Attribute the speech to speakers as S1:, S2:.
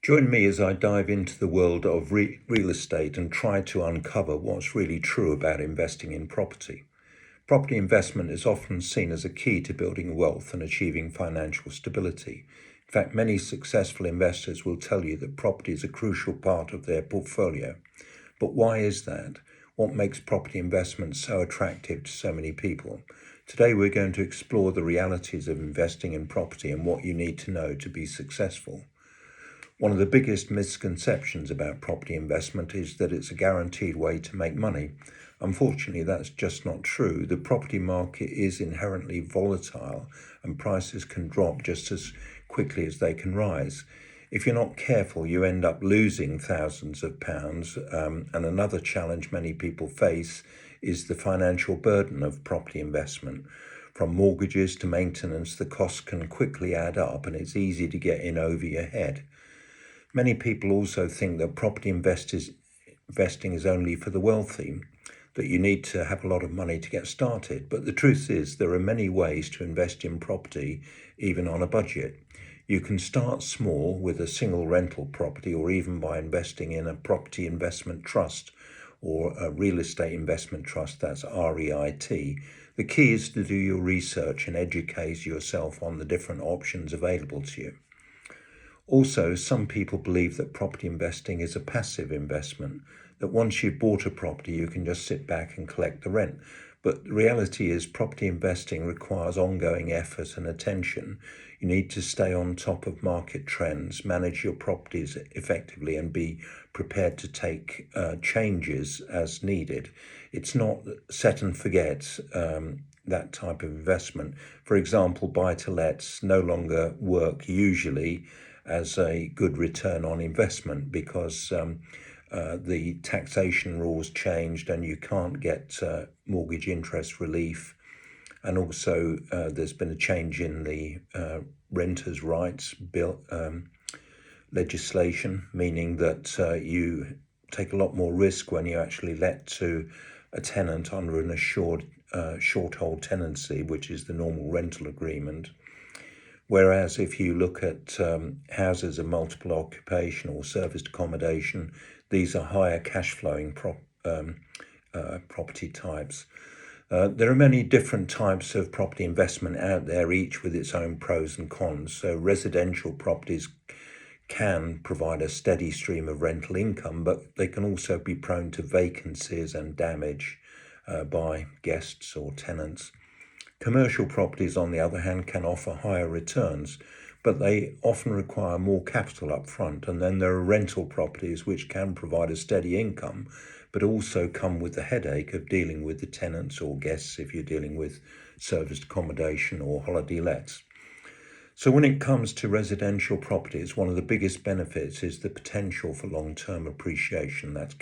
S1: Join me as I dive into the world of real estate and try to uncover what's really true about investing in property. Property investment is often seen as a key to building wealth and achieving financial stability. In fact, many successful investors will tell you that property is a crucial part of their portfolio. But why is that? What makes property investment so attractive to so many people? Today, we're going to explore the realities of investing in property and what you need to know to be successful. One of the biggest misconceptions about property investment is that it's a guaranteed way to make money. Unfortunately, that's just not true. The property market is inherently volatile and prices can drop just as quickly as they can rise. If you're not careful, you end up losing thousands of pounds. And another challenge many people face is the financial burden of property investment. From mortgages to maintenance, the costs can quickly add up and it's easy to get in over your head. Many people also think that property investing is only for the wealthy, that you need to have a lot of money to get started. But the truth is, there are many ways to invest in property, even on a budget. You can start small with a single rental property, or even by investing in a property investment trust or a real estate investment trust, that's REIT. The key is to do your research and educate yourself on the different options available to you. Also, some people believe that property investing is a passive investment, that once you've bought a property, you can just sit back and collect the rent. But the reality is property investing requires ongoing effort and attention. You need to stay on top of market trends, manage your properties effectively, and be prepared to take changes as needed. It's not set and forget. That type of investment. For example, buy-to-lets no longer work usually as a good return on investment because the taxation rules changed and you can't get mortgage interest relief. And also there's been a change in the renters' rights bill legislation, meaning that you take a lot more risk when you actually let to a tenant under an assured short hold tenancy, which is the normal rental agreement. Whereas if you look at houses of multiple occupation or serviced accommodation, these are higher cash flowing property types. There are many different types of property investment out there, each with its own pros and cons. So residential properties can provide a steady stream of rental income, but they can also be prone to vacancies and damage by guests or tenants. Commercial properties, on the other hand, can offer higher returns, but they often require more capital up front. And then there are rental properties which can provide a steady income, but also come with the headache of dealing with the tenants or guests if you're dealing with serviced accommodation or holiday lets. So when it comes to residential properties, one of the biggest benefits is the potential for long-term appreciation, that's